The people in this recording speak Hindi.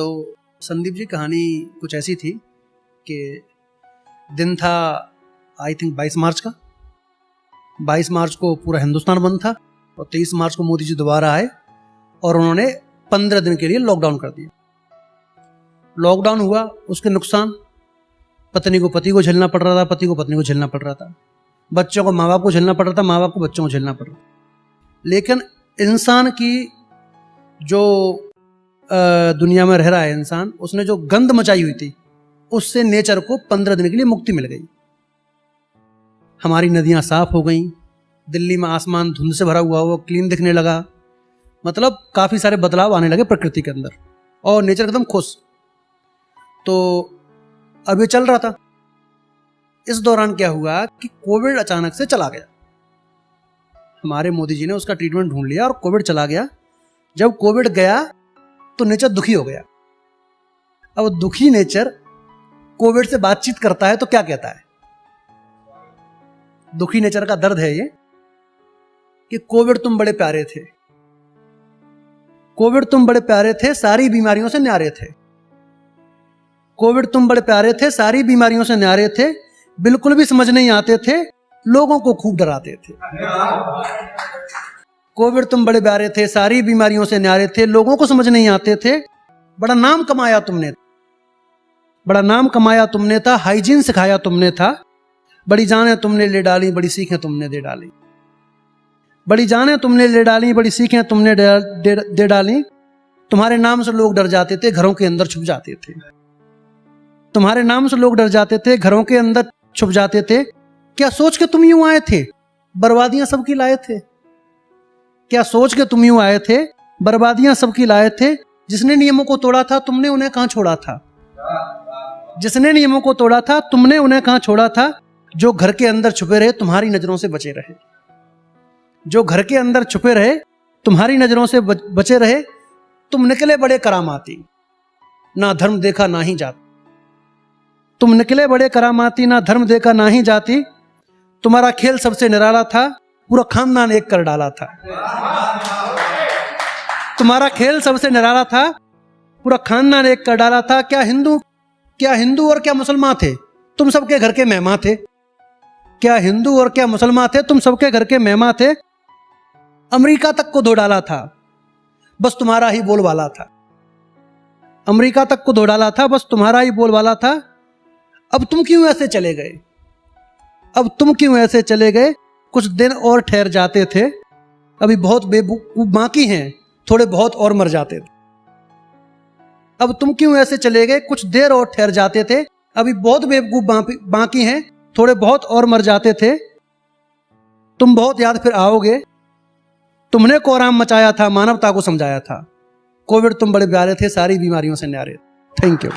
तो संदीप जी कहानी कुछ ऐसी थी कि दिन था आई थिंक 22 मार्च का। 22 मार्च को पूरा हिंदुस्तान बंद था और 23 मार्च को मोदी जी दोबारा आए और उन्होंने 15 दिन के लिए लॉकडाउन कर दिया। लॉकडाउन हुआ, उसके नुकसान पत्नी को पति को झेलना पड़ रहा था, पति को पत्नी को झेलना पड़ रहा था, बच्चों को माँ बाप को झेलना पड़ रहा था, माँ बाप को बच्चों को झेलना पड़ रहा था। लेकिन इंसान की जो दुनिया में रह रहा है इंसान, उसने जो गंद मचाई हुई थी उससे नेचर को 15 दिन के लिए मुक्ति मिल गई। हमारी नदियां साफ हो गई, दिल्ली में आसमान धुंध से भरा हुआ वो क्लीन दिखने लगा, मतलब काफी सारे बदलाव आने लगे प्रकृति के अंदर और नेचर एकदम खुश। तो अब ये चल रहा था। इस दौरान क्या हुआ कि कोविड अचानक से चला गया। हमारे मोदी जी ने उसका ट्रीटमेंट ढूंढ लिया और कोविड चला गया। जब कोविड गया तो नेचर दुखी हो गया। अब दुखी नेचर कोविड से बातचीत करता है तो क्या कहता है? दुखी नेचर का दर्द है ये कि कोविड तुम बड़े प्यारे थे, कोविड तुम बड़े प्यारे थे, सारी बीमारियों से न्यारे थे। कोविड तुम बड़े प्यारे थे, सारी बीमारियों से न्यारे थे, बिल्कुल भी समझ नहीं आते थे, लोगों को खूब डराते थे। कोविड तुम बड़े प्यारे थे, सारी बीमारियों से न्यारे थे, लोगों को समझ नहीं आते थे, बड़ा नाम कमाया तुमने, बड़ा नाम कमाया तुमने था, हाइजीन सिखाया तुमने था, बड़ी जानें तुमने ले डाली, बड़ी सीखें तुमने दे डाली, बड़ी जानें तुमने ले डाली, बड़ी सीखें तुमने दे डाली। तुम्हारे नाम से लोग डर जाते थे, घरों के अंदर छुप जाते थे। तुम्हारे नाम से लोग डर जाते थे, घरों के अंदर छुप जाते थे। क्या सोच के तुम यूं आए थे, बर्बादियां सबकी लाए थे? क्या सोच के तुम यूं आए थे, बर्बादियां सबकी लाए थे? जिसने नियमों को तोड़ा था तुमने उन्हें कहां छोड़ा था? जिसने नियमों को तोड़ा था तुमने उन्हें कहां छोड़ा था? जो घर के अंदर छुपे रहे तुम्हारी नजरों से बचे रहे, जो घर के अंदर छुपे रहे तुम्हारी नजरों से बचे रहे। तुम निकले बड़े करामाती, ना धर्म देखा ना ही जाति। तुम निकले बड़े करामाती, ना धर्म देखा ना ही जाति। तुम्हारा खेल सबसे निराला था, पूरा खानदान एक कर डाला था। तुम्हारा खेल सबसे निराला था, पूरा खानदान एक कर डाला था। क्या हिंदू और क्या मुसलमान थे, तुम सबके घर के मेहमान थे। क्या हिंदू और क्या मुसलमान थे, तुम सबके घर के मेहमान थे। अमेरिका तक को धो डाला था, बस तुम्हारा ही बोलबाला था। अमेरिका तक को धो डाला था, बस तुम्हारा ही बोलबाला था। अब तुम क्यों ऐसे चले गए, अब तुम क्यों ऐसे चले गए? कुछ दिन और ठहर जाते थे, अभी बहुत बेवकूफ बाकी हैं, थोड़े बहुत और मर जाते थे। अब तुम क्यों ऐसे चले गए, कुछ देर और ठहर जाते थे, अभी बहुत बेवकूफ बाकी हैं, थोड़े बहुत और मर जाते थे। तुम बहुत याद फिर आओगे, तुमने कोहराम मचाया था, मानवता को समझाया था। कोविड तुम बड़े प्यारे थे, सारी बीमारियों से न्यारे। Thank you.